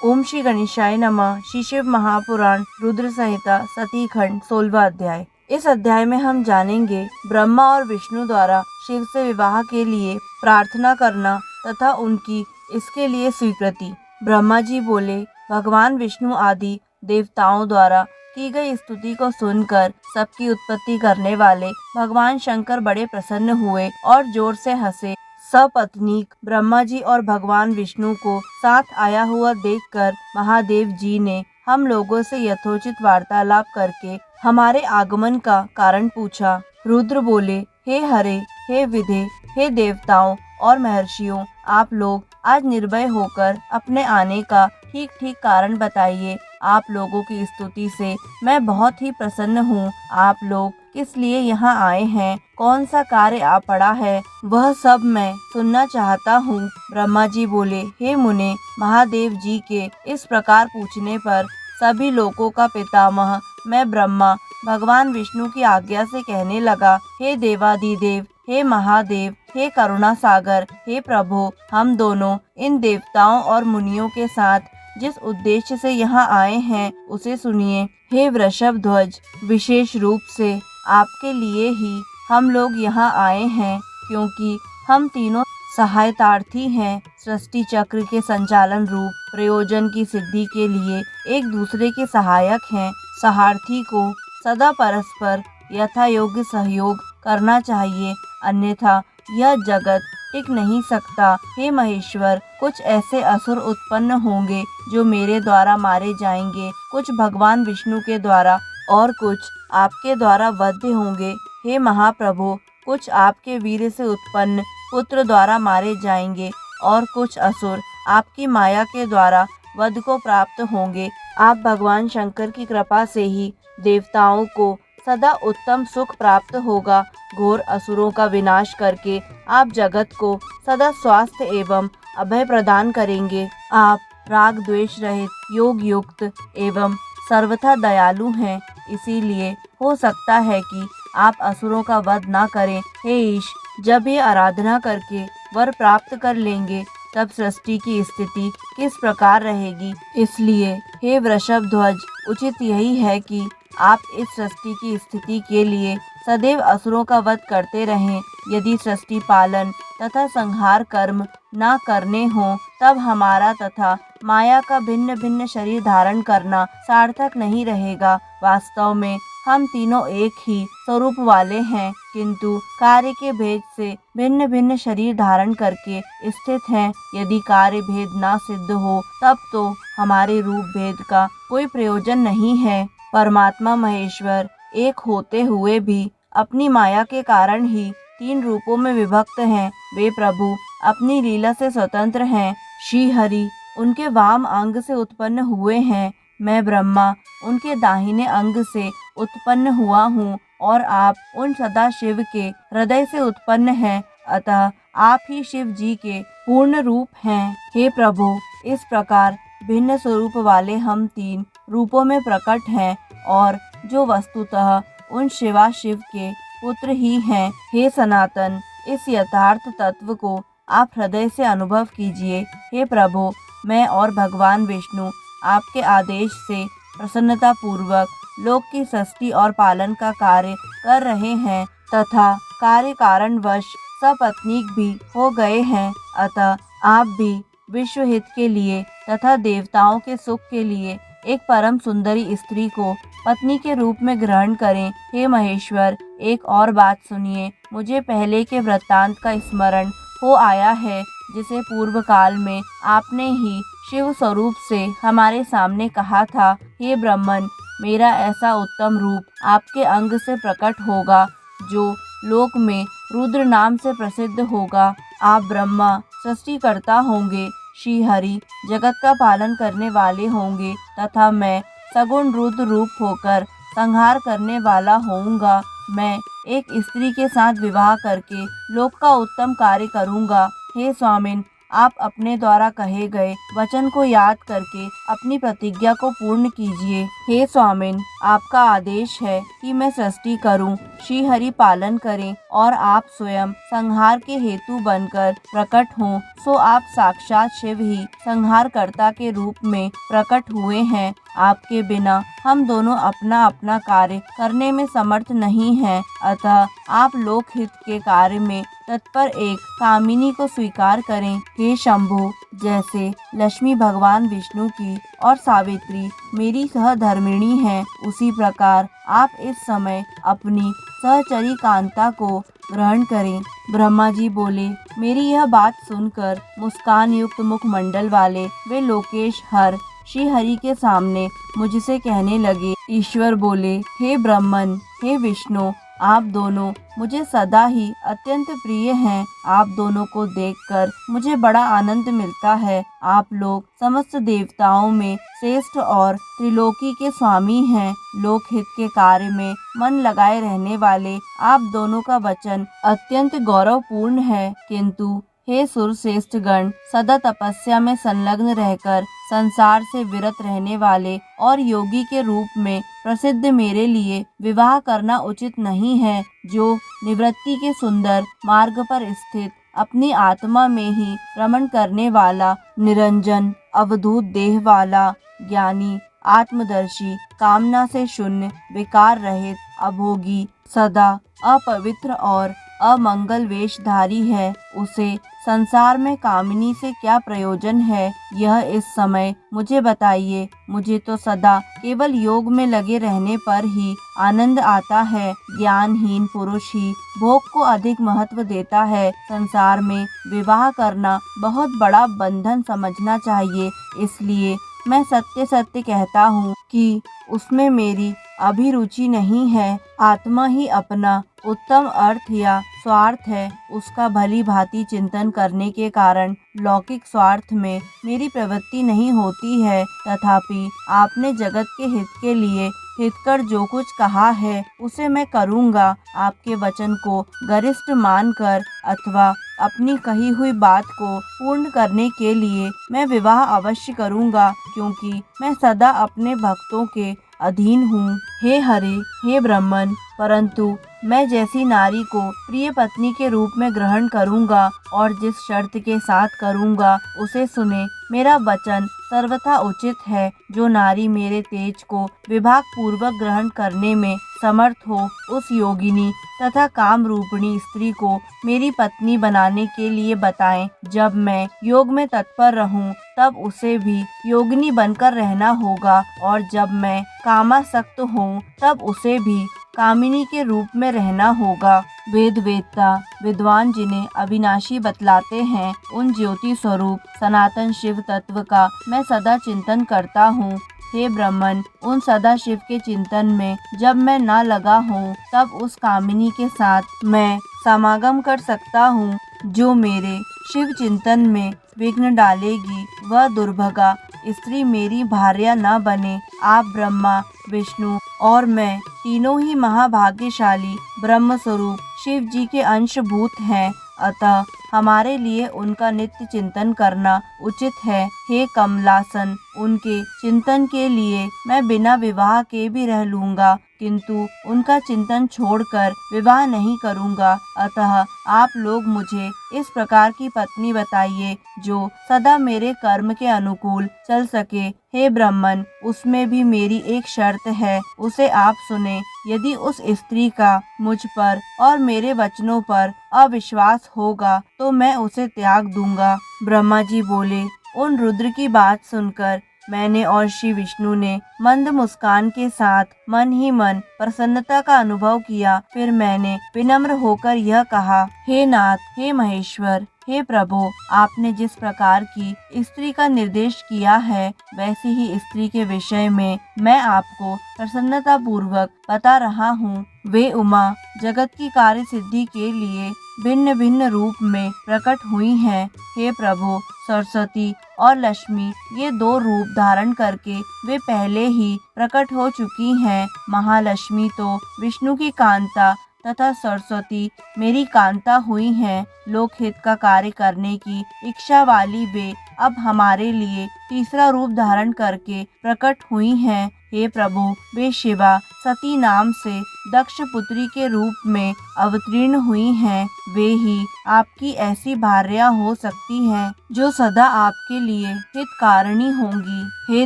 ओम श्री गणेशाय नमः। श्री शिव महापुराण रुद्र संहिता सती खंड 16वां अध्याय। इस अध्याय में हम जानेंगे ब्रह्मा और विष्णु द्वारा शिव से विवाह के लिए प्रार्थना करना तथा उनकी इसके लिए स्वीकृति। ब्रह्मा जी बोले, भगवान विष्णु आदि देवताओं द्वारा की गई स्तुति को सुनकर सबकी उत्पत्ति करने वाले भगवान शंकर बड़े प्रसन्न हुए और जोर से हंसे। सपत्नीक ब्रह्मा जी और भगवान विष्णु को साथ आया हुआ देखकर महादेव जी ने हम लोगों से यथोचित वार्तालाप करके हमारे आगमन का कारण पूछा। रुद्र बोले, हे हरे, हे विधे, हे देवताओं और महर्षियों, आप लोग आज निर्भय होकर अपने आने का ठीक ठीक कारण बताइए। आप लोगों की स्तुति से मैं बहुत ही प्रसन्न हूँ। आप लोग किस लिए यहाँ आए हैं, कौन सा कार्य आ पड़ा है, वह सब मैं सुनना चाहता हूँ। ब्रह्मा जी बोले, हे मुने, महादेव जी के इस प्रकार पूछने पर सभी लोगों का पितामह मैं ब्रह्मा भगवान विष्णु की आज्ञा से कहने लगा, हे देवादिदेव, हे महादेव, हे करुणा सागर, हे प्रभु, हम दोनों इन देवताओं और मुनियों के साथ जिस उद्देश्य से यहाँ आए हैं उसे सुनिए। हे वृषभ ध्वज, विशेष रूप से आपके लिए ही हम लोग यहाँ आए हैं, क्योंकि हम तीनों सहायतार्थी हैं। सृष्टि चक्र के संचालन रूप प्रयोजन की सिद्धि के लिए एक दूसरे के सहायक हैं। सहार्थी को सदा परस्पर यथा योग्य सहयोग करना चाहिए, अन्यथा यह जगत टिक नहीं सकता। हे महेश्वर, कुछ ऐसे असुर उत्पन्न होंगे जो मेरे द्वारा मारे जाएंगे, कुछ भगवान विष्णु के द्वारा और कुछ आपके द्वारा वध होंगे। हे महाप्रभु, कुछ आपके वीर से उत्पन्न पुत्र द्वारा मारे जाएंगे और कुछ असुर आपकी माया के द्वारा वध को प्राप्त होंगे। आप भगवान शंकर की कृपा से ही देवताओं को सदा उत्तम सुख प्राप्त होगा। घोर असुरों का विनाश करके आप जगत को सदा स्वास्थ्य एवं अभय प्रदान करेंगे। आप राग द्वेष रहित, योग युक्त एवं सर्वथा दयालु हैं, इसीलिए हो सकता है कि आप असुरों का वध ना करें। हे ईश, जब ये आराधना करके वर प्राप्त कर लेंगे तब सृष्टि की स्थिति किस प्रकार रहेगी। इसलिए हे वृषभ ध्वज, उचित यही है कि आप इस सृष्टि की स्थिति के लिए सदैव असुरों का वध करते रहें। यदि सृष्टि पालन तथा संहार कर्म ना करने हो तब हमारा तथा माया का भिन्न भिन्न शरीर धारण करना सार्थक नहीं रहेगा। वास्तव में हम तीनों एक ही स्वरूप वाले हैं, किंतु कार्य के भेद से भिन्न भिन्न शरीर धारण करके स्थित हैं। यदि कार्य भेद ना सिद्ध हो तब तो हमारे रूप भेद का कोई प्रयोजन नहीं है। परमात्मा महेश्वर एक होते हुए भी अपनी माया के कारण ही तीन रूपों में विभक्त हैं। वे प्रभु अपनी लीला से स्वतंत्र हैं। श्री हरि उनके वाम अंग से उत्पन्न हुए हैं, मैं ब्रह्मा उनके दाहिने अंग से उत्पन्न हुआ हूँ और आप उन सदा शिव के हृदय से उत्पन्न हैं, अतः आप ही शिव जी के पूर्ण रूप हैं। हे प्रभु, इस प्रकार भिन्न स्वरूप वाले हम तीन रूपों में प्रकट हैं और जो वस्तुतः उन शिवाशिव के पुत्र ही हैं। हे सनातन, इस यथार्थ तत्व को आप हृदय से अनुभव कीजिए। हे प्रभु, मैं और भगवान विष्णु आपके आदेश से प्रसन्नता पूर्वक लोक की सृष्टि और पालन का कार्य कर रहे हैं तथा कार्य कारणवश सपत्नीक भी हो गए हैं, अतः आप भी विश्व हित के लिए तथा देवताओं के सुख के लिए एक परम सुंदरी स्त्री को पत्नी के रूप में ग्रहण करें। हे महेश्वर, एक और बात सुनिए। मुझे पहले के वृत्तांत का स्मरण हो आया है, जिसे पूर्व काल में आपने ही शिव स्वरूप से हमारे सामने कहा था। हे ब्रह्मन, मेरा ऐसा उत्तम रूप आपके अंग से प्रकट होगा जो लोक में रुद्र नाम से प्रसिद्ध होगा। आप ब्रह्मा सृष्टिकर्ता होंगे, श्री हरि जगत का पालन करने वाले होंगे तथा मैं सगुण रुद्र रूप होकर संहार करने वाला होऊंगा। मैं एक स्त्री के साथ विवाह करके लोक का उत्तम कार्य करूंगा। हे स्वामिन, आप अपने द्वारा कहे गए वचन को याद करके अपनी प्रतिज्ञा को पूर्ण कीजिए। हे स्वामिन, आपका आदेश है कि मैं सृष्टि करूं, श्री हरि पालन करें और आप स्वयं संहार के हेतु बनकर प्रकट हों। सो आप साक्षात शिव ही संहारकर्ता के रूप में प्रकट हुए हैं। आपके बिना हम दोनों अपना अपना कार्य करने में समर्थ नहीं हैं। अतः आप लोकहित के कार्य में तत्पर एक कामिनी को स्वीकार करें। हे शंभु, जैसे लक्ष्मी भगवान विष्णु की और सावित्री मेरी सहधर्मिणी हैं, उसी प्रकार आप इस समय अपनी सहचरी कांता को ग्रहण करें। ब्रह्मा जी बोले, मेरी यह बात सुनकर मुस्कान युक्त मुखमंडल वाले वे लोकेश हर श्री हरि के सामने मुझसे कहने लगे। ईश्वर बोले, हे ब्रह्मन, हे विष्णु, आप दोनों मुझे सदा ही अत्यंत प्रिय हैं। आप दोनों को देखकर मुझे बड़ा आनंद मिलता है। आप लोग समस्त देवताओं में श्रेष्ठ और त्रिलोकी के स्वामी हैं। लोकहित के कार्य में मन लगाए रहने वाले आप दोनों का वचन अत्यंत गौरवपूर्ण है। किंतु हे सुरश्रेष्ठ गण, सदा तपस्या में संलग्न रहकर संसार से विरत रहने वाले और योगी के रूप में प्रसिद्ध मेरे लिए विवाह करना उचित नहीं है। जो निवृत्ति के सुंदर मार्ग पर स्थित अपनी आत्मा में ही रमण करने वाला, निरंजन अवधूत देह वाला, ज्ञानी, आत्मदर्शी, कामना से शून्य, विकार रहित, अभोगी, सदा अपवित्र और अमंगल वेशधारी है, उसे संसार में कामिनी से क्या प्रयोजन है, यह इस समय मुझे बताइए। मुझे तो सदा केवल योग में लगे रहने पर ही आनंद आता है। ज्ञानहीन पुरुष ही भोग को अधिक महत्व देता है। संसार में विवाह करना बहुत बड़ा बंधन समझना चाहिए। इसलिए मैं सत्य सत्य कहता हूँ कि उसमें मेरी अभिरुचि नहीं है। आत्मा ही अपना उत्तम अर्थ या स्वार्थ है। उसका भली भांति चिंतन करने के कारण लौकिक स्वार्थ में मेरी प्रवृत्ति नहीं होती है। तथापि आपने जगत के हित के लिए हितकर जो कुछ कहा है उसे मैं करूँगा। आपके वचन को गरिष्ठ मानकर अथवा अपनी कही हुई बात को पूर्ण करने के लिए मैं विवाह अवश्य करूँगा, क्योंकि मैं सदा अपने भक्तों के अधीन हूँ। हे हरे, हे ब्रह्मन, परंतु मैं जैसी नारी को प्रिय पत्नी के रूप में ग्रहण करूँगा और जिस शर्त के साथ करूँगा उसे सुने। मेरा वचन सर्वथा उचित है। जो नारी मेरे तेज को विभाग पूर्वक ग्रहण करने में समर्थ हो, उस योगिनी तथा काम रूपिणी स्त्री को मेरी पत्नी बनाने के लिए बताएं। जब मैं योग में तत्पर रहूं, तब उसे भी योगिनी बनकर रहना होगा, और जब मैं कामासक्त हूँ, तब उसे भी कामिनी के रूप में रहना होगा। वेद वेदता विद्वान जिन्हें अविनाशी बतलाते हैं, उन ज्योति स्वरूप सनातन शिव तत्व का मैं सदा चिंतन करता हूँ। हे ब्रह्मन, उन सदा शिव के चिंतन में जब मैं न लगा हूँ, तब उस कामिनी के साथ मैं समागम कर सकता हूँ। जो मेरे शिव चिंतन में विघ्न डालेगी, वह दुर्भगा स्त्री मेरी भार्या न बने। आप ब्रह्मा, विष्णु और मैं तीनों ही महाभाग्यशाली ब्रह्म स्वरूप शिव जी के अंशभूत हैं। अतः हमारे लिए उनका नित्य चिंतन करना उचित है। हे कमलासन, उनके चिंतन के लिए मैं बिना विवाह के भी रह लूँगा, किंतु उनका चिंतन छोड़कर विवाह नहीं करूँगा। अतः आप लोग मुझे इस प्रकार की पत्नी बताइए जो सदा मेरे कर्म के अनुकूल चल सके। हे ब्रह्मन, उसमें भी मेरी एक शर्त है, उसे आप सुने। यदि उस स्त्री का मुझ पर और मेरे वचनों पर अविश्वास होगा तो मैं उसे त्याग दूंगा। ब्रह्मा जी बोले, उन रुद्र की बात सुनकर मैंने और श्री विष्णु ने मंद मुस्कान के साथ मन ही मन प्रसन्नता का अनुभव किया। फिर मैंने विनम्र होकर यह कहा, हे नाथ, हे महेश्वर, हे प्रभु, आपने जिस प्रकार की स्त्री का निर्देश किया है, वैसी ही स्त्री के विषय में मैं आपको प्रसन्नता पूर्वक बता रहा हूँ। वे उमा जगत की कार्य सिद्धि के लिए भिन्न भिन्न रूप में प्रकट हुई हैं। हे प्रभु, सरस्वती और लक्ष्मी, ये दो रूप धारण करके वे पहले ही प्रकट हो चुकी हैं। महालक्ष्मी तो विष्णु की कांता तथा सरस्वती मेरी कांता हुई हैं। लोकहित का कार्य करने की इच्छा वाली वे अब हमारे लिए तीसरा रूप धारण करके प्रकट हुई हैं। हे प्रभु, वे शिवा सती नाम से दक्ष पुत्री के रूप में अवतीर्ण हुई हैं। वे ही आपकी ऐसी भार्या हो सकती हैं जो सदा आपके लिए हितकारिणी होंगी। हे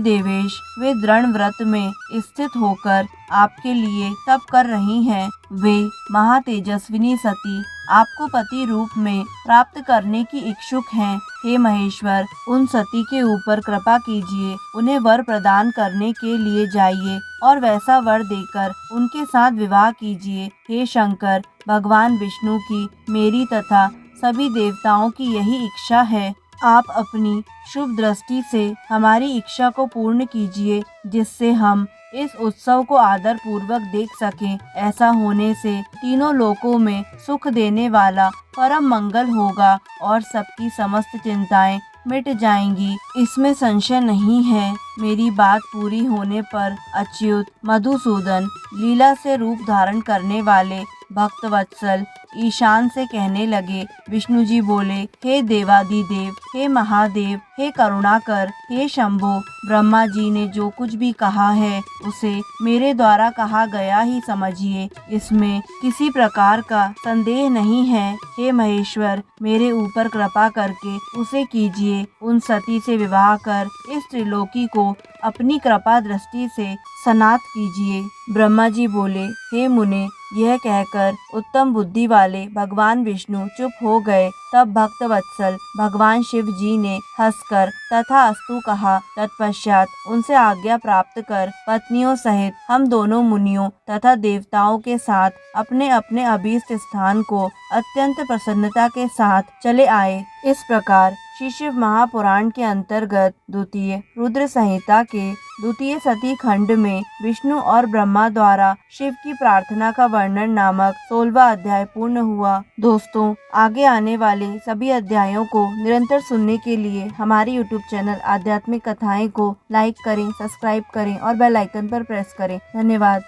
देवेश, वे दृढ़ व्रत में स्थित होकर आपके लिए तप कर रही हैं। वे महातेजस्विनी सती आपको पति रूप में प्राप्त करने की इच्छुक हैं। हे महेश्वर, उन सती के ऊपर कृपा कीजिए, उन्हें वर प्रदान करने के लिए जाइए और वैसा वर देकर उनके साथ विवाह कीजिए। हे शंकर, भगवान विष्णु की, मेरी तथा सभी देवताओं की यही इच्छा है। आप अपनी शुभ दृष्टि से हमारी इच्छा को पूर्ण कीजिए, जिससे हम इस उत्सव को आदर पूर्वक देख सकें। ऐसा होने से तीनों लोकों में सुख देने वाला परम मंगल होगा और सबकी समस्त चिंताएं मिट जाएंगी, इसमें संशय नहीं है। मेरी बात पूरी होने पर अच्युत मधुसूदन लीला से रूप धारण करने वाले भक्त वत्सल ईशान से कहने लगे। विष्णु जी बोले, हे देवादिदेव, हे महादेव, हे करुणाकर, हे शंभो, ब्रह्मा जी ने जो कुछ भी कहा है उसे मेरे द्वारा कहा गया ही समझिए, इसमें किसी प्रकार का संदेह नहीं है। हे महेश्वर, मेरे ऊपर कृपा करके उसे कीजिए। उन सती से विवाह कर इस त्रिलोकी को अपनी कृपा दृष्टि से सनाथ कीजिए। ब्रह्मा जी बोले, हे मुने, यह कहकर उत्तम बुद्धि वाले भगवान विष्णु चुप हो गए। तब भक्त वत्सल भगवान शिव जी ने हंसकर तथा अस्तु कहा। तत्पश्चात उनसे आज्ञा प्राप्त कर पत्नियों सहित हम दोनों मुनियों तथा देवताओं के साथ अपने अपने अभीष्ट स्थान को अत्यंत प्रसन्नता के साथ चले आए। इस प्रकार श्री शिव महापुराण के अंतर्गत द्वितीय रुद्र संहिता के द्वितीय सती खंड में विष्णु और ब्रह्मा द्वारा शिव की प्रार्थना का वर्णन नामक 16वां अध्याय पूर्ण हुआ। दोस्तों, आगे आने वाले सभी अध्यायों को निरंतर सुनने के लिए हमारे YouTube चैनल आध्यात्मिक कथाएं को लाइक करें, सब्सक्राइब करें और बेल आइकन पर प्रेस करें। धन्यवाद।